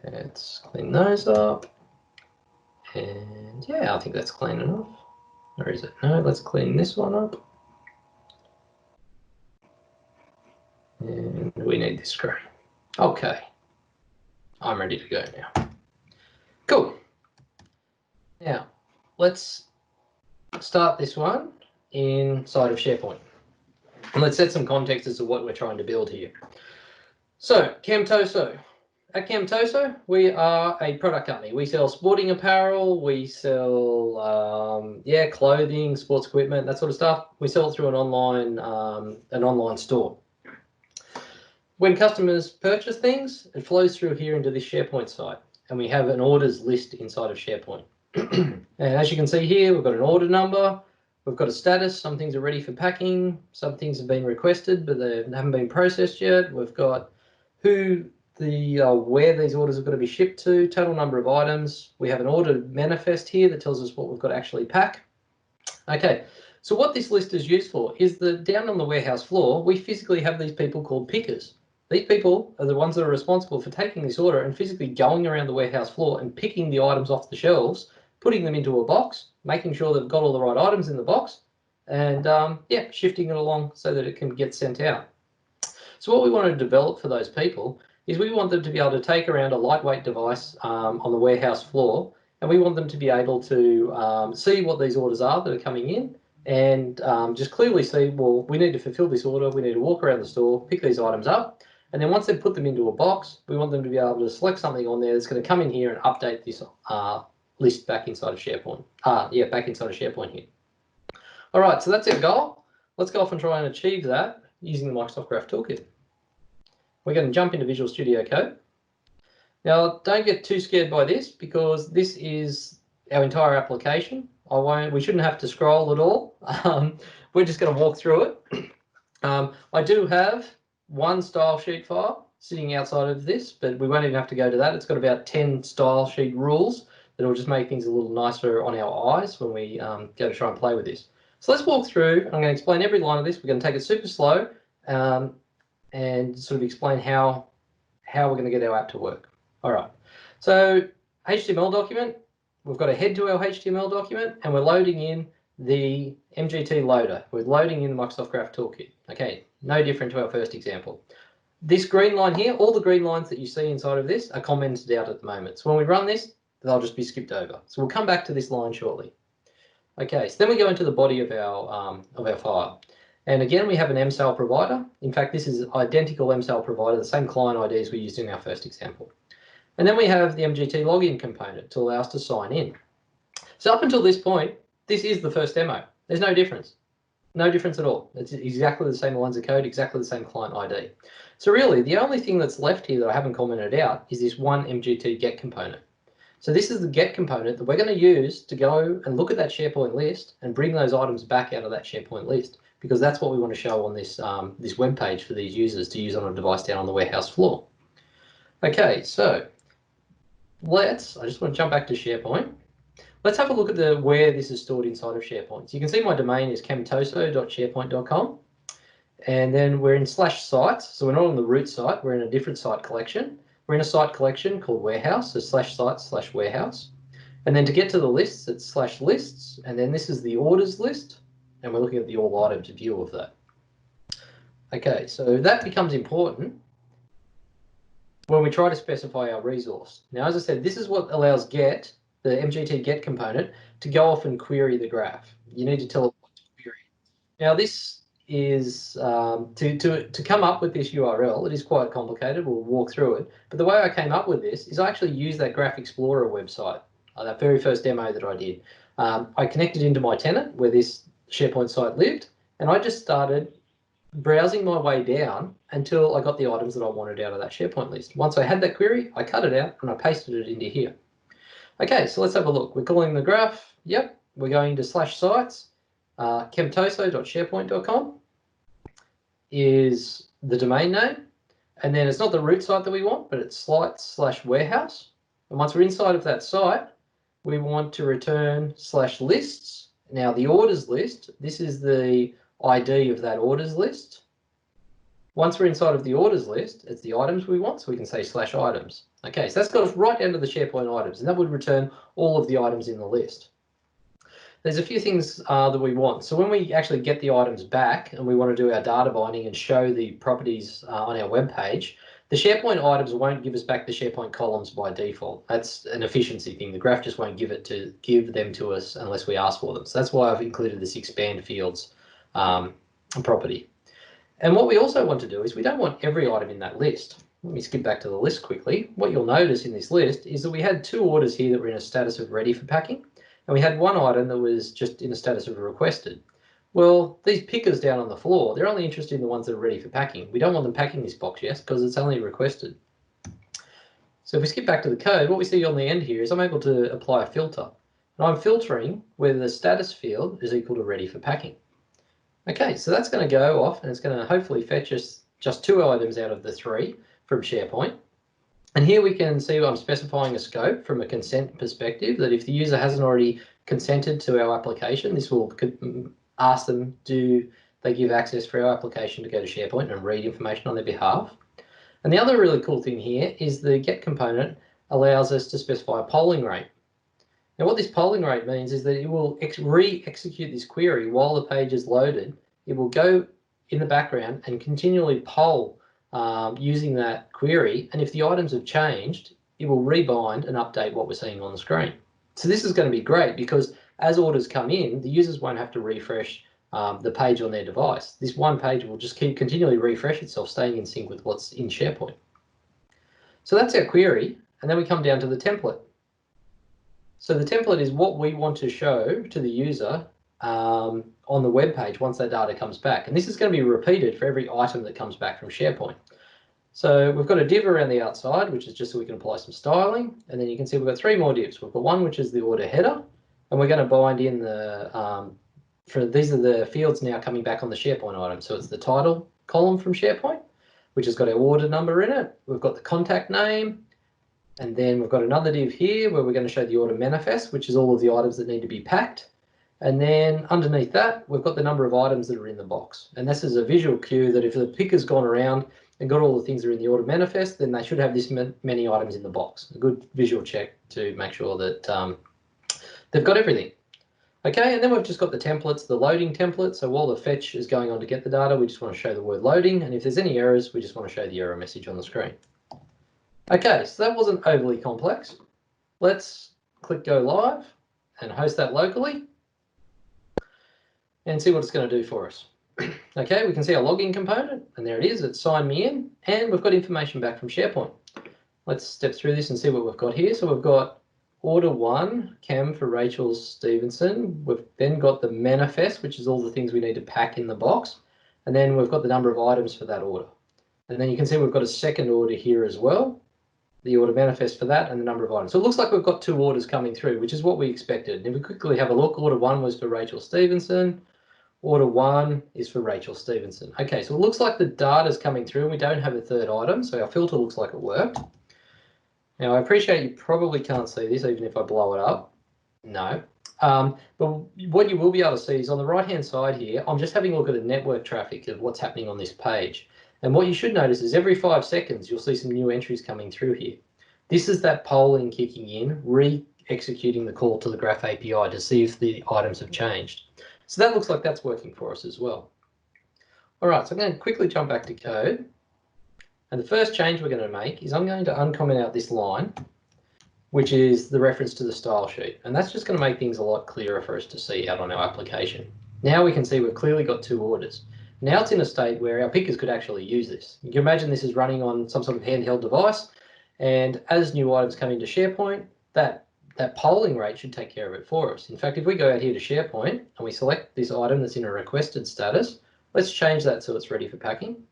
A: Let's clean those up. And yeah, I think that's clean enough. Or is it? No, let's clean this one up. And we need this screen. Okay. I'm ready to go now. Cool. Now, let's start this one inside of SharePoint. And let's set some context as to what we're trying to build here. So, Camtoso. at Camtoso, we are a product company. We sell sporting apparel, we sell clothing, sports equipment, that sort of stuff. We sell it through an online store. When customers purchase things, it flows through here into this SharePoint site, and we have an orders list inside of SharePoint. And as you can see here, we've got an order number, we've got a status. Some things are ready for packing, some things have been requested, but they haven't been processed yet. We've got where these orders are going to be shipped to, total number of items. We have an order manifest here that tells us what we've got to actually pack. Okay, so what this list is used for is that down on the warehouse floor, we physically have these people called pickers. These people are the ones that are responsible for taking this order and physically going around the warehouse floor and picking the items off the shelves, putting them into a box, making sure they've got all the right items in the box, and shifting it along so that it can get sent out. So what we want to develop for those people is we want them to be able to take around a lightweight device on the warehouse floor, and we want them to be able to see what these orders are that are coming in, and just clearly see, well, we need to fulfill this order, we need to walk around the store, pick these items up, and then once they've put them into a box, we want them to be able to select something on there that's going to come in here and update this list back inside of SharePoint. Back inside of SharePoint here. All right, so that's our goal. Let's go off and try and achieve that using the Microsoft Graph Toolkit. We're going to jump into Visual Studio Code. Now, don't get too scared by this because this is our entire application. We shouldn't have to scroll at all. We're just going to walk through it. I do have one style sheet file sitting outside of this, but we won't even have to go to that. It's got about 10 style sheet rules that will just make things a little nicer on our eyes when we go to try and play with this. So let's walk through. I'm going to explain every line of this. We're going to take it super slow and sort of explain how we're going to get our app to work. All right. So HTML document. We've got a head to our HTML document, and we're loading in the MGT loader. We're loading in the Microsoft Graph Toolkit. Okay, no different to our first example. This green line here, all the green lines that you see inside of this are commented out at the moment. So when we run this, they'll just be skipped over. So we'll come back to this line shortly. Okay, so then we go into the body of our file. And again, we have an MSAL provider. In fact, this is identical MSAL provider, the same client IDs we used in our first example. And then we have the MGT login component to allow us to sign in. So up until this point, this is the first demo. There's no difference. No difference at all. It's exactly the same lines of code, exactly the same client ID. So really, the only thing that's left here that I haven't commented out is this one mgt-get component. So this is the get component that we're going to use to go and look at that SharePoint list and bring those items back out of that SharePoint list, because that's what we want to show on this, this web page for these users to use on a device down on the warehouse floor. Okay, so I just want to jump back to SharePoint. Let's have a look at where this is stored inside of SharePoint. So you can see my domain is camtoso.sharepoint.com, and then we're in /sites. So we're not on the root site, we're in a different site collection. We're in a site collection called warehouse, so /sites/warehouse. And then to get to the lists, it's /lists, and then this is the orders list, and we're looking at the all items view of that. Okay, so that becomes important when we try to specify our resource. Now, as I said, this is what allows get, the mgt-get component, to go off and query the graph. You need to tell it what to query. Now, this is to come up with this URL. It is quite complicated. We'll walk through it. But the way I came up with this is I actually used that Graph Explorer website, that very first demo that I did. I connected into my tenant where this SharePoint site lived, and I just started browsing my way down until I got the items that I wanted out of that SharePoint list. Once I had that query, I cut it out and I pasted it into here. Okay, so let's have a look. We're calling the graph. Yep, we're going to /sites. Camtoso.sharepoint.com is the domain name, and then it's not the root site that we want, but it's sites/warehouse. And once we're inside of that site, we want to return /lists. Now the orders list, this is the ID of that orders list. Once we're inside of the orders list, it's the items we want, so we can say /items. Okay, so that's got us right down to the SharePoint items, and that would return all of the items in the list. There's a few things that we want. So when we actually get the items back and we want to do our data binding and show the properties on our web page, the SharePoint items won't give us back the SharePoint columns by default. That's an efficiency thing. The graph just won't give them to us unless we ask for them. So that's why I've included this expand fields property. And what we also want to do is we don't want every item in that list. let me skip back to the list quickly. What you'll notice in this list is that we had 2 orders here that were in a status of ready for packing, and we had 1 item that was just in a status of requested. Well, these pickers down on the floor, they're only interested in the ones that are ready for packing. We don't want them packing this box yet because it's only requested. So if we skip back to the code, what we see on the end here is I'm able to apply a filter. And I'm filtering whether the status field is equal to ready for packing. Okay, so that's going to go off and it's going to hopefully fetch us just 2 items out of the 3 from SharePoint. And here we can see I'm specifying a scope from a consent perspective, that if the user hasn't already consented to our application, this will ask them, do they give access for our application to go to SharePoint and read information on their behalf. And the other really cool thing here is the get component allows us to specify a polling rate. Now what this polling rate means is that it will re-execute this query while the page is loaded. It will go in the background and continually poll using that query, and if the items have changed, it will rebind and update what we're seeing on the screen. So this is going to be great because as orders come in, the users won't have to refresh the page on their device. This one page will just keep continually refresh itself, staying in sync with what's in SharePoint. So that's our query, and then we come down to the template. So the template is what we want to show to the user on the web page once that data comes back. And this is going to be repeated for every item that comes back from SharePoint. So we've got a div around the outside, which is just so we can apply some styling. And then you can see we've got 3 more divs. We've got one, which is the order header. And we're going to bind in the, these are the fields now coming back on the SharePoint item. So it's the title column from SharePoint, which has got our order number in it. We've got the contact name. And then we've got another div here where we're going to show the order manifest, which is all of the items that need to be packed. And then underneath that, we've got the number of items that are in the box. And this is a visual cue that if the picker's gone around and got all the things that are in the order manifest, then they should have this many items in the box. A good visual check to make sure that they've got everything. Okay, and then we've just got the templates, the loading template. So while the fetch is going on to get the data, we just want to show the word loading. And if there's any errors, we just want to show the error message on the screen. Okay, so that wasn't overly complex. Let's click go live and host that locally and see what it's going to do for us. Okay, we can see our login component, and there it is. It's signed me in, and we've got information back from SharePoint. Let's step through this and see what we've got here. So we've got order 1, Cam for Rachel Stevenson. We've then got the manifest, which is all the things we need to pack in the box. And then we've got the number of items for that order. And then you can see we've got a second order here as well, the order manifest for that and the number of items. So it looks like we've got 2 orders coming through, which is what we expected. And if we quickly have a look, order 1 was for Rachel Stevenson. Order 1 is for Rachel Stevenson. Okay, so it looks like the data's coming through and we don't have a 3rd item, so our filter looks like it worked. Now I appreciate you probably can't see this even if I blow it up. No. But what you will be able to see is on the right hand side here, I'm just having a look at the network traffic of what's happening on this page. And what you should notice is every 5 seconds, you'll see some new entries coming through here. This is that polling kicking in, re-executing the call to the Graph API to see if the items have changed. So that looks like that's working for us as well. All right, so I'm going to quickly jump back to code. And the first change we're going to make is I'm going to uncomment out this line, which is the reference to the style sheet. And that's just going to make things a lot clearer for us to see out on our application. Now we can see we've clearly got 2 orders. Now it's in a state where our pickers could actually use this. You can imagine this is running on some sort of handheld device, and as new items come into SharePoint, that polling rate should take care of it for us. In fact, if we go out here to SharePoint and we select this item that's in a requested status, let's change that so it's ready for packing.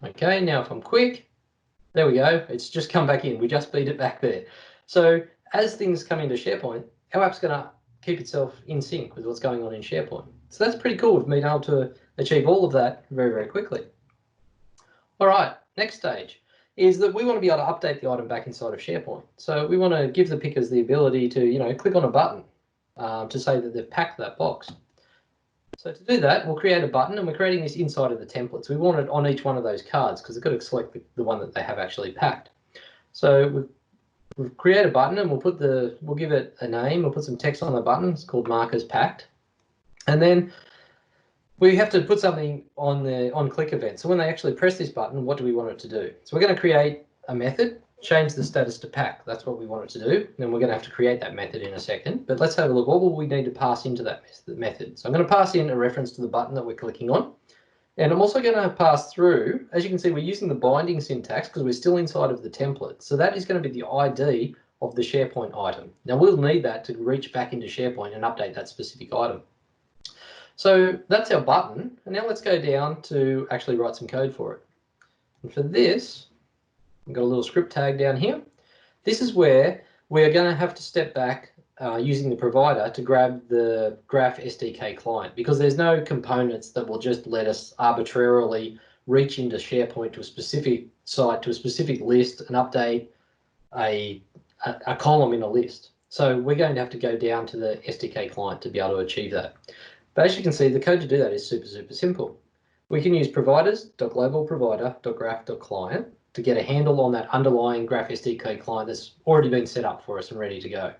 A: Okay, now if I'm quick, there we go. It's just come back in. We just beat it back there. So as things come into SharePoint, our app's going to keep itself in sync with what's going on in SharePoint. So that's pretty cool. We've been able to achieve all of that very, very quickly. All right, next stage is that we want to be able to update the item back inside of SharePoint. So we want to give the pickers the ability to, click on a button to say that they've packed that box. So to do that, we'll create a button, and we're creating this inside of the template. So we want it on each one of those cards because they've got to select the one that they have actually packed. So we'll create a button, and we'll give it a name. We'll put some text on the button. It's called markers packed. And then we have to put something on the on-click event. So when they actually press this button, what do we want it to do? So we're going to create a method, change the status to pack. That's what we want it to do. And then we're going to have to create that method in a second. But let's have a look. What will we need to pass into that method? So I'm going to pass in a reference to the button that we're clicking on. And I'm also going to pass through, as you can see, we're using the binding syntax because we're still inside of the template. So that is going to be the ID of the SharePoint item. Now we'll need that to reach back into SharePoint and update that specific item. So that's our button. And now let's go down to actually write some code for it. And for this, I've got a little script tag down here. This is where we're going to have to step back using the provider to grab the Graph SDK client, because there's no components that will just let us arbitrarily reach into SharePoint to a specific site, to a specific list, and update a column in a list. So we're going to have to go down to the SDK client to be able to achieve that. But as you can see, the code to do that is super, super simple. We can use providers.globalprovider.graph.client to get a handle on that underlying Graph SDK client that's already been set up for us and ready to go.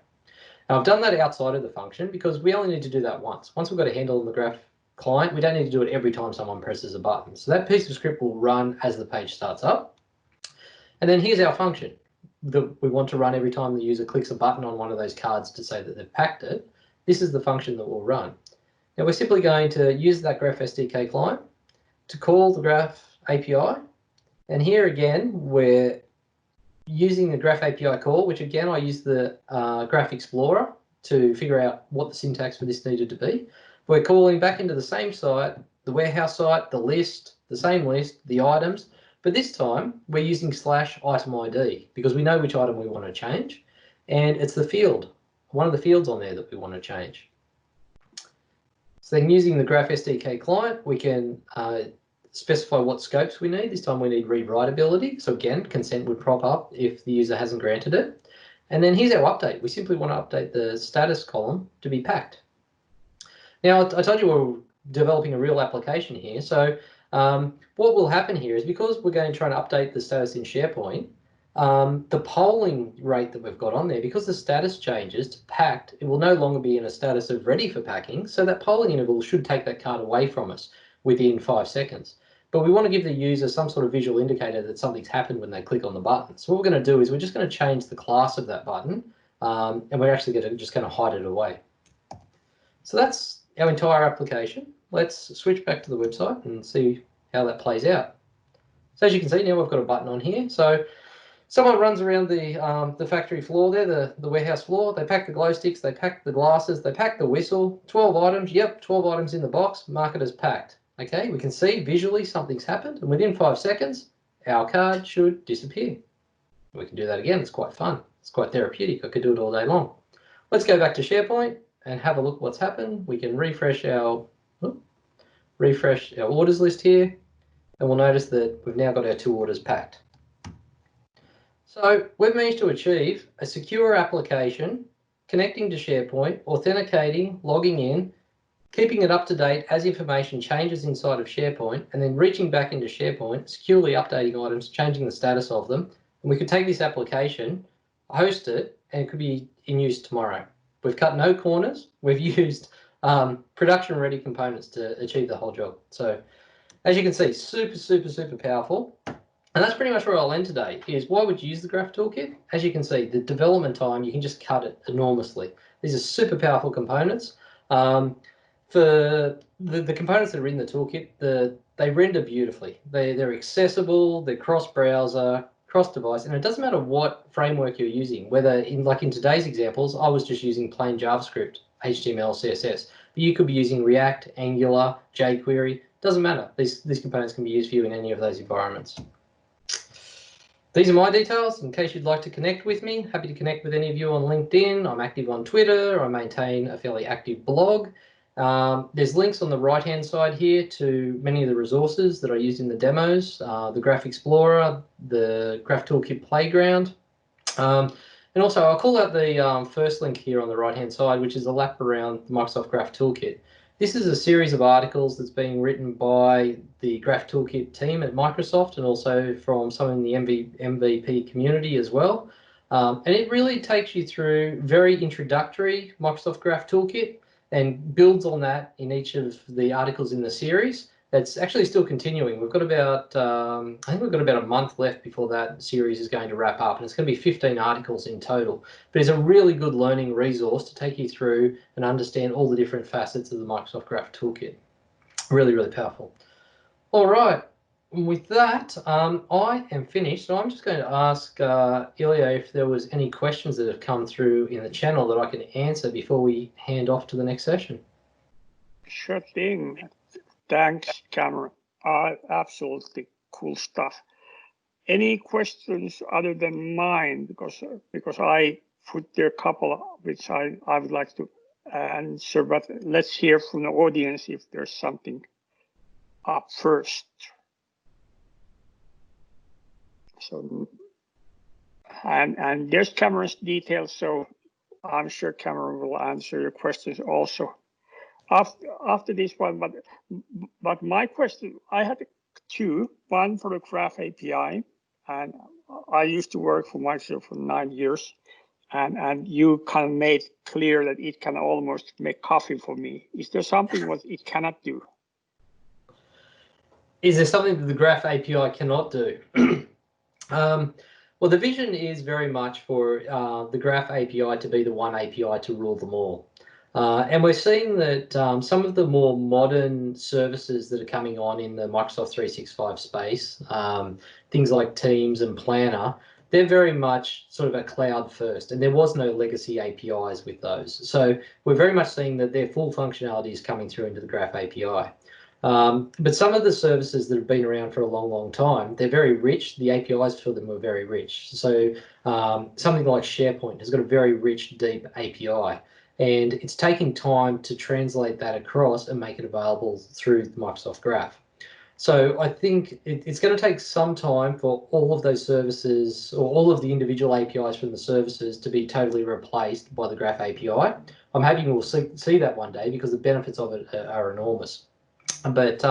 A: Now I've done that outside of the function because we only need to do that once. Once we've got a handle on the Graph client, we don't need to do it every time someone presses a button. So that piece of script will run as the page starts up. And then here's our function that we want to run every time the user clicks a button on one of those cards to say that they've packed it. This is the function that will run. Now we're simply going to use that Graph SDK client to call the Graph API. And here again, we're using the Graph API call, which again, I use the Graph Explorer to figure out what the syntax for this needed to be. We're calling back into the same site, the warehouse site, the list, the same list, the items, but this time we're using /item ID because we know which item we want to change, and it's the field, one of the fields on there that we want to change. So then using the Graph SDK client, we can specify what scopes we need. This time we need read write ability. So again, consent would prop up if the user hasn't granted it. And then here's our update. We simply want to update the status column to be packed. Now, I told you we're developing a real application here. So what will happen here is because we're going to try and update the status in SharePoint, the polling rate that we've got on there, because the status changes to packed, it will no longer be in a status of ready for packing. So that polling interval should take that card away from us within 5 seconds. But we want to give the user some sort of visual indicator that something's happened when they click on the button. So what we're going to do is we're just going to change the class of that button, and we're actually just going to hide it away. So that's our entire application. Let's switch back to the website and see how that plays out. So as you can see, now we've got a button on here. So someone runs around the factory floor there, the warehouse floor. They pack the glow sticks, they pack the glasses, they pack the whistle. 12 items, yep, 12 items in the box, mark it as packed. Okay, we can see visually something's happened, and within 5 seconds, our card should disappear. We can do that again. It's quite fun. It's quite therapeutic. I could do it all day long. Let's go back to SharePoint and have a look what's happened. We can refresh our orders list here, and we'll notice that we've now got our 2 orders packed. So we've managed to achieve a secure application, connecting to SharePoint, authenticating, logging in, keeping it up to date as information changes inside of SharePoint, and then reaching back into SharePoint, securely updating items, changing the status of them. And we could take this application, host it, and it could be in use tomorrow. We've cut no corners. We've used production-ready components to achieve the whole job. So as you can see, super, super, super powerful. And that's pretty much where I'll end today, is why would you use the Graph Toolkit? As you can see, the development time, you can just cut it enormously. These are super powerful components. For the components that are in the toolkit, they render beautifully. They're accessible, they're cross-browser, cross-device, and it doesn't matter what framework you're using, whether like in today's examples, I was just using plain JavaScript, HTML, CSS, but you could be using React, Angular, jQuery, doesn't matter. These components can be used for you in any of those environments. These are my details. In case you'd like to connect with me, happy to connect with any of you on LinkedIn. I'm active on Twitter. I maintain a fairly active blog. There's links on the right-hand side here to many of the resources that I used in the demos, the Graph Explorer, the Graph Toolkit Playground. And also, I'll call out the first link here on the right-hand side, which is a lap around the Microsoft Graph Toolkit. This is a series of articles that's being written by the Graph Toolkit team at Microsoft and also from some in the MVP community as well. And it really takes you through very introductory Microsoft Graph Toolkit and builds on that in each of the articles in the series. That's actually still continuing. We've got about, I think we've got about a month left before that series is going to wrap up, and it's going to be 15 articles in total. But it's a really good learning resource to take you through and understand all the different facets of the Microsoft Graph Toolkit. Really, really powerful. All right. With that, I am finished. So I'm just going to ask Ilya if there was any questions that have come through in the channel that I can answer before we hand off to the next session.
B: Sure thing. Thanks, Cameron. Absolutely cool stuff. Any questions other than mine? Because I put there a couple which I would like to answer, but let's hear from the audience if there's something up first. So, and there's Cameron's details, so I'm sure Cameron will answer your questions also after this one. But my question, I had two. One for the Graph API, and I used to work for Microsoft for 9 years, and you kind of made clear that it can almost make coffee for me. Is there something what it cannot do?
A: Is there something that the Graph API cannot do? Well, the vision is very much for the Graph API to be the one API to rule them all. And we're seeing that some of the more modern services that are coming on in the Microsoft 365 space, things like Teams and Planner, they're very much sort of a cloud first, and there was no legacy APIs with those. So we're very much seeing that their full functionality is coming through into the Graph API. But some of the services that have been around for a long, long time, they're very rich. The APIs for them are very rich. So something like SharePoint has got a very rich, deep API. And it's taking time to translate that across and make it available through the Microsoft Graph. So I think it's going to take some time for all of those services or all of the individual APIs from the services to be totally replaced by the Graph API. I'm hoping we'll see that one day because the benefits of it are enormous. But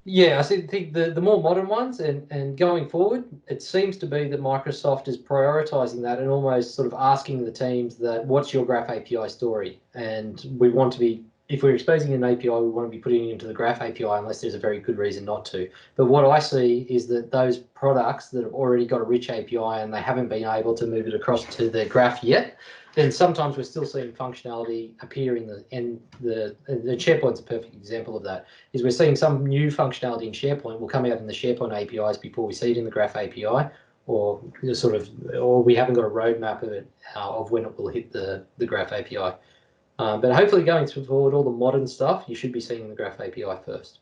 A: yeah, I think the more modern ones and going forward, it seems to be that Microsoft is prioritizing that and almost sort of asking the teams that what's your Graph API story? And we want to be, if we're exposing an API, we want to be putting it into the Graph API unless there's a very good reason not to. But what I see is that those products that have already got a rich API and they haven't been able to move it across to the Graph yet, then sometimes we're still seeing functionality appear in the SharePoint's a perfect example of that. Is we're seeing some new functionality in SharePoint will come out in the SharePoint APIs before we see it in the Graph API, or we haven't got a roadmap of it of when it will hit the Graph API. But hopefully going forward, all the modern stuff you should be seeing the Graph API first.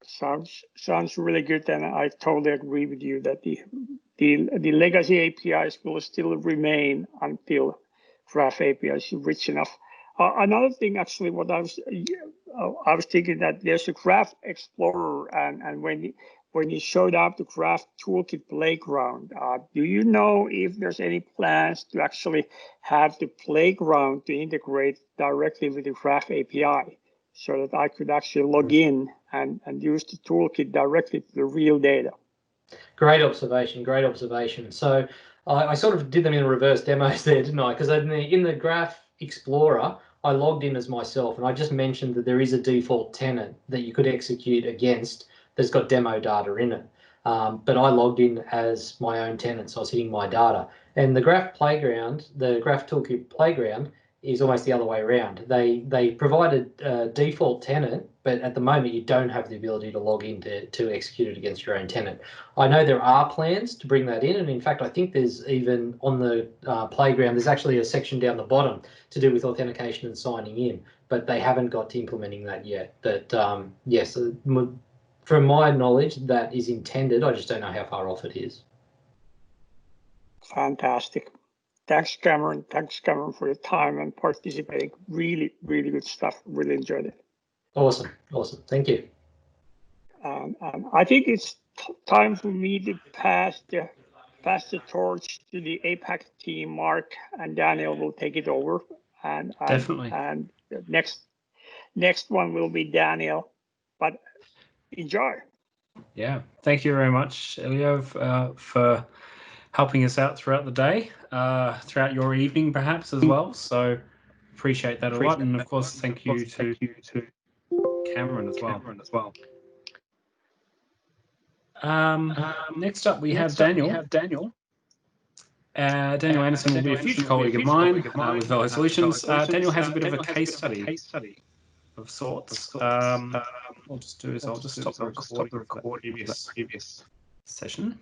B: Sounds really good, and I totally agree with you that the legacy APIs will still remain until Graph API is rich enough. Another thing, actually, what I was thinking that there's a Graph Explorer, and when you showed up the Graph Toolkit Playground, do you know if there's any plans to actually have the playground to integrate directly with the Graph API so that I could actually log in and use the toolkit directly to the real data?
A: Great observation, great observation. So I sort of did them in reverse demos there, didn't I? Because in the Graph Explorer, I logged in as myself, and I just mentioned that there is a default tenant that you could execute against that's got demo data in it. But I logged in as my own tenant, so I was hitting my data. And the Graph Playground, the Graph Toolkit Playground, is almost the other way around. They provided a default tenant, but at the moment you don't have the ability to log in to execute it against your own tenant. I know there are plans to bring that in, and in fact I think there's even on the playground there's actually a section down the bottom to do with authentication and signing in, but they haven't got to implementing that yet. But yes, from my knowledge that is intended. I just don't know how far off it is.
B: Fantastic. Thanks, Cameron. Thanks, Cameron, for your time and participating. Really, really good stuff. Really enjoyed it.
A: Awesome. Awesome. Thank you.
B: I think it's time for me to pass the torch to the APAC team. Mark and Daniel will take it over.
C: Definitely.
B: And the next one will be Daniel. But enjoy.
C: Yeah. Thank you very much, Ilya, for helping us out throughout the day, throughout your evening perhaps as well. So appreciate that a lot. And of course, thank you to Cameron as well. Next up, we have Daniel. Daniel Anderson will be a future colleague of mine with Valo Solutions. Daniel has a bit of a case study of sorts. I'll just do is I'll just stop the recording for that previous session.